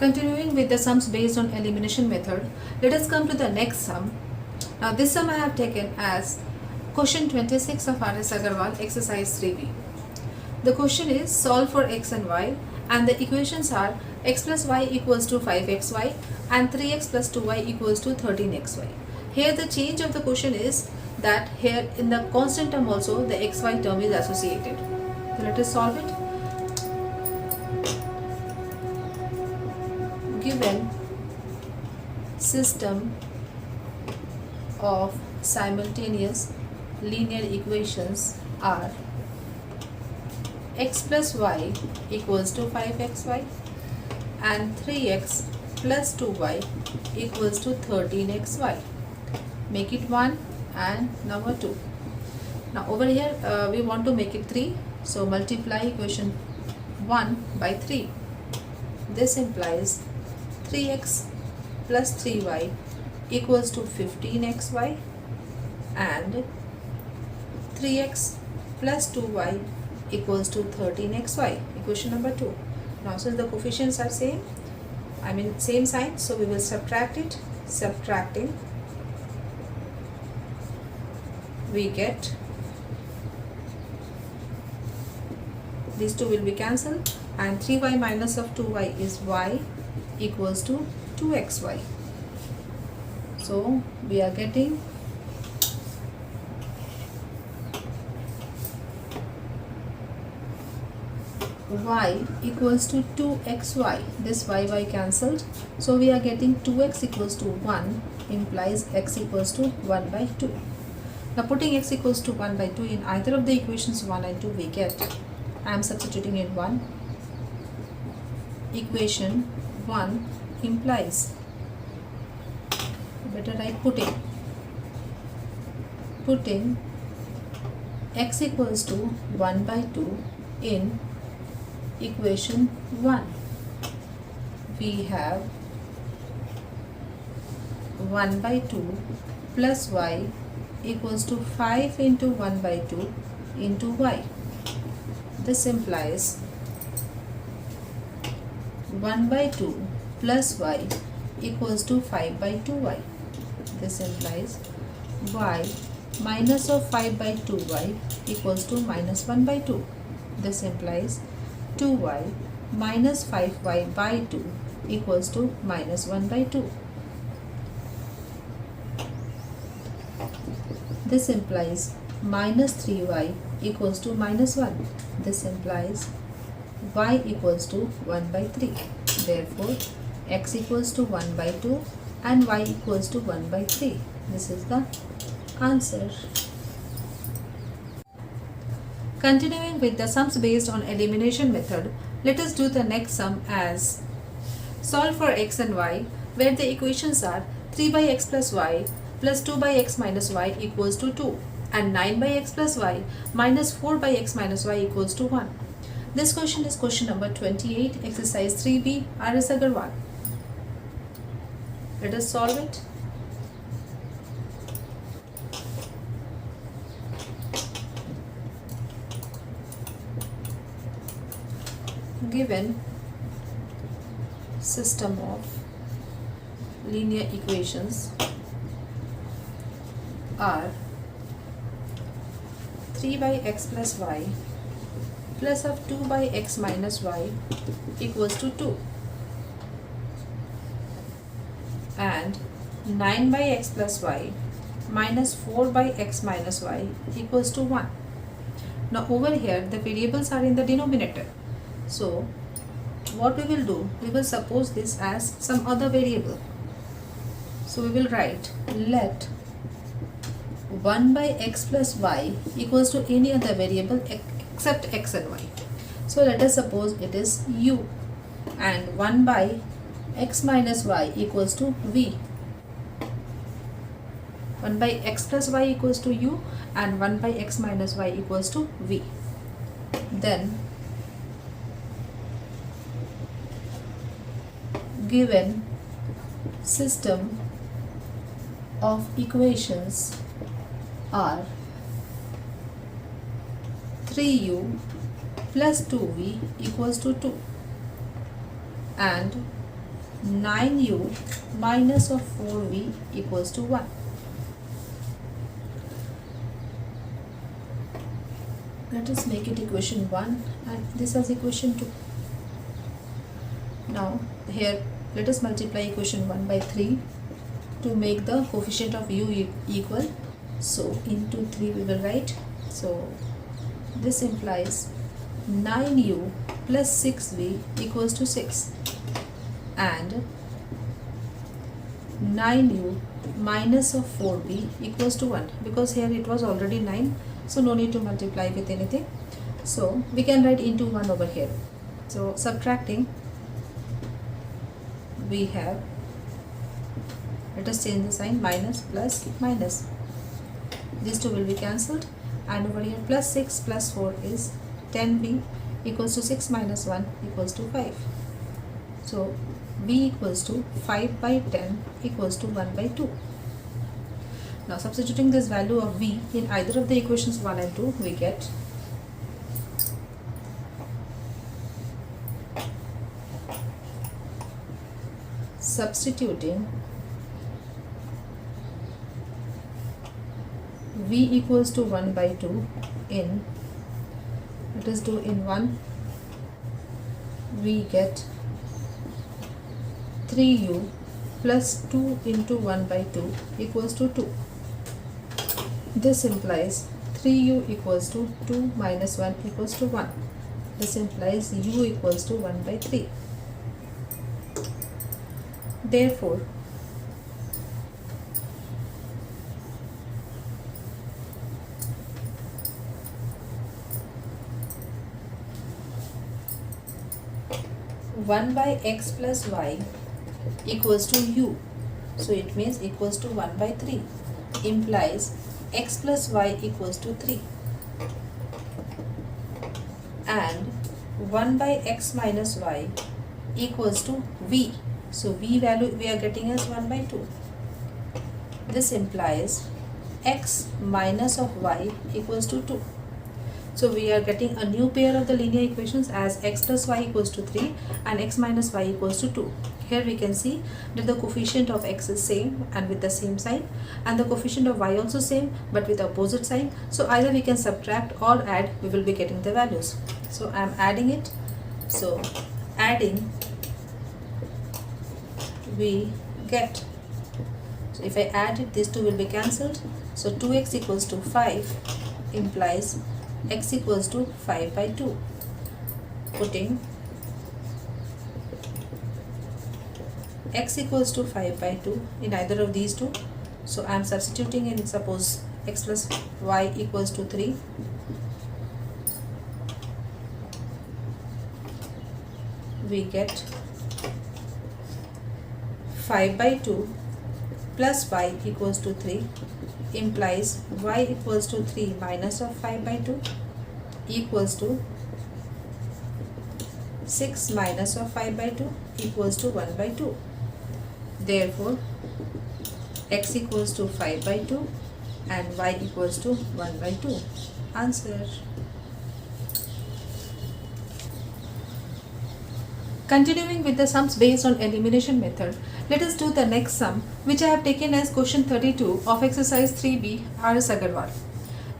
Continuing with the sums based on elimination method, let us come to the next sum. Now this sum I have taken as question 26 of R.S. Agarwal exercise 3b. The question is solve for x and y, and the equations are x plus y equals to 5xy and 3x plus 2y equals to 13xy. Here the change of the question is that here in the constant term also the xy term is associated. So let us solve it. Given system of simultaneous linear equations are x plus y equals to 5xy and 3x plus 2y equals to 13xy. Make it 1 and number 2. Now over here we want to make it 3, so multiply equation 1 by 3. This implies 3x plus 3y equals to 15xy and 3x plus 2y equals to 13xy. Equation number 2. Now since the coefficients are same sign, so we will subtract it. Subtracting, we get these two will be cancelled and 3y minus of 2y is y equals to 2xy. So we are getting y equals to 2xy. This y cancelled, so we are getting 2x equals to 1 implies x equals to 1 by 2. Now putting x equals to 1 by 2 in either of the equations 1 and 2, we get, I am substituting in 1. Equation 1 implies, better write putting x equals to 1 by 2 in equation 1, we have 1 by 2 plus y equals to 5 into 1 by 2 into y. This implies 1 by 2 plus y equals to 5 by 2y. This implies y minus of 5 by 2y equals to minus 1 by 2. This implies 2y minus 5y by 2 equals to minus 1 by 2. This implies minus 3y equals to minus 1. This implies y equals to 1 by 3. Therefore, x equals to 1 by 2 and y equals to 1 by 3. This is the answer. Continuing with the sums based on elimination method, let us do the next sum as solve for x and y, where the equations are 3 by x plus y plus 2 by x minus y equals to 2 and 9 by x plus y minus 4 by x minus y equals to 1. This question is question number 28, exercise 3b, R.S. Agarwal. Let us solve it. Given system of linear equations are 3 by x plus y plus of 2 by x minus y equals to 2 and 9 by x plus y minus 4 by x minus y equals to 1. Now over here the variables are in the denominator. So what we will do, we will suppose this as some other variable. So we will write let 1 by x plus y equals to any other variable except x and y. So let us suppose it is u and 1 by x minus y equals to v. 1 by x plus y equals to u and 1 by x minus y equals to v. Then given system of equations are 3u plus 2v equals to 2 and 9u minus of 4v equals to 1. Let us make it equation 1 and this as equation 2. Now here let us multiply equation 1 by 3 to make the coefficient of u equal. So into 3 we will write. So this implies 9u plus 6v equals to 6 and 9u minus of 4v equals to 1, because here it was already 9, so no need to multiply with anything. So we can write into 1 over here. So subtracting, we have, let us change the sign, minus plus minus. These two will be cancelled and over here plus 6 plus 4 is 10v equals to 6 minus 1 equals to 5. So v equals to 5 by 10 equals to 1 by 2. Now substituting this value of v in either of the equations 1 and 2, we get substituting v equals to 1 by 2 in, let us do in 1, we get 3u plus 2 into 1 by 2 equals to 2. This implies 3u equals to 2 minus 1 equals to 1. This implies u equals to 1 by 3. Therefore, one by x plus y equals to u, so it means equals to 1 by 3, implies x plus y equals to 3 and 1 by x minus y equals to v, so v value we are getting as 1 by 2. This implies x minus of y equals to 2. So we are getting a new pair of the linear equations as x plus y equals to 3 and x minus y equals to 2. Here we can see that the coefficient of x is same and with the same sign, and the coefficient of y also same but with opposite sign. So either we can subtract or add, we will be getting the values. So I am adding it. So adding, we get, so if I add it, these two will be cancelled. So 2x equals to 5 implies x equals to 5 by 2. Putting x equals to 5 by 2 in either of these two. So I am substituting in, suppose x plus y equals to 3. We get 5 by 2 plus y equals to 3 implies y equals to 3 minus of 5 by 2 equals to 6 minus of 5 by 2 equals to 1 by 2. Therefore, x equals to 5 by 2 and y equals to 1 by 2. Answer. Continuing with the sums based on elimination method, let us do the next sum, which I have taken as question 32 of exercise 3B R.S. Agarwal.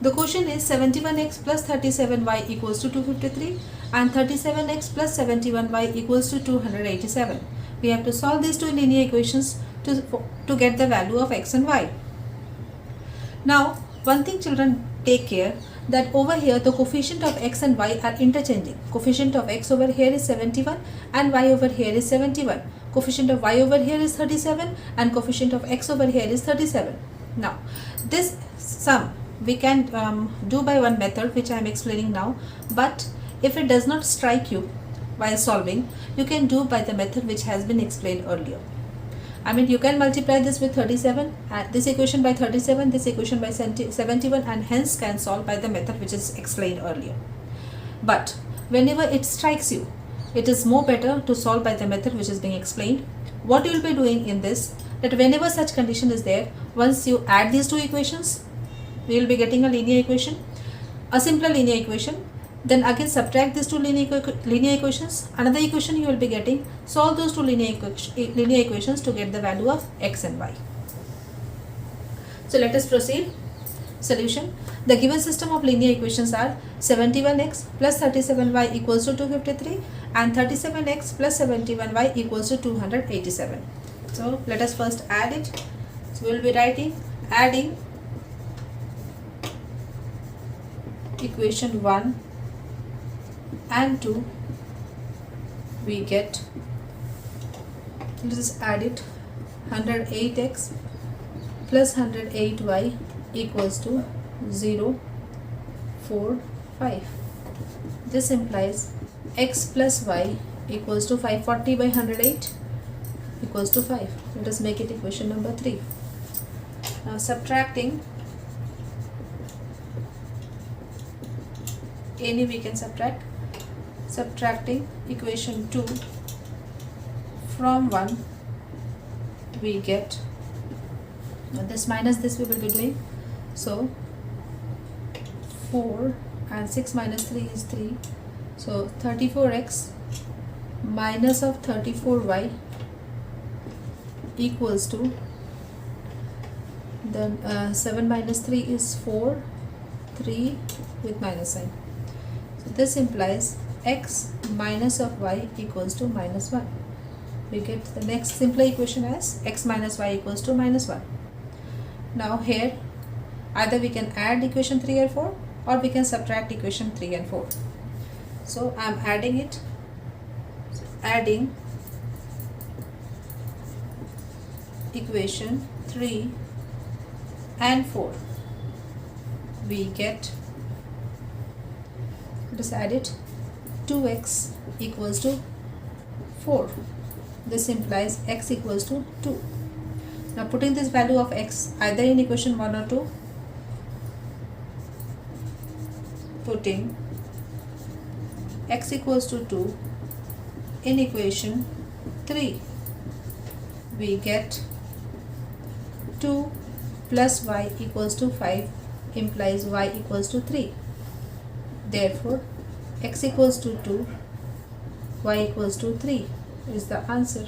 The question is 71x plus 37y equals to 253 and 37x plus 71y equals to 287. We have to solve these two linear equations to get the value of x and y. Now, one thing children, take care that over here the coefficient of x and y are interchanging. Coefficient of x over here is 71 and y over here is 71. Coefficient of y over here is 37 and coefficient of x over here is 37. Now, this sum we can do by one method which I am explaining now, but if it does not strike you while solving, you can do by the method which has been explained earlier. I mean, you can multiply this with 37, this equation by 37, this equation by 71, and hence can solve by the method which is explained earlier. But whenever it strikes you, it is more better to solve by the method which is being explained. What you will be doing in this, that whenever such condition is there, once you add these two equations, we will be getting a linear equation, a simpler linear equation. Then again subtract these two linear equations. Another equation you will be getting. Solve those two linear equations to get the value of x and y. So let us proceed. Solution. The given system of linear equations are 71x plus 37y equals to 253 and 37x plus 71y equals to 287. So let us first add it. So we will be writing adding equation 1 and 2, we get, let us add it, 108x plus 108y equals to 0, 4, 5. This implies x plus y equals to 540 by 108 equals to 5. Let us make it equation number 3. Now subtracting, any we can subtract. Subtracting equation 2 from 1, we get, this minus this we will be doing. So 4 and 6 minus 3 is 3. So 34x minus of 34y equals to, then 7 minus 3 is 4, 3 with minus sign. So this implies x minus of y equals to minus 1. We get the next simpler equation as x minus y equals to minus 1. Now here either we can add equation 3 and 4 or we can subtract equation 3 and 4. So I am adding it. So adding equation 3 and 4, we get, let us add it, 2x equals to 4. This implies x equals to 2. Now putting this value of x either in equation 1 or 2, putting x equals to 2 in equation 3, we get 2 plus y equals to 5 implies y equals to 3. Therefore x equals to 2, y equals to 3 is the answer.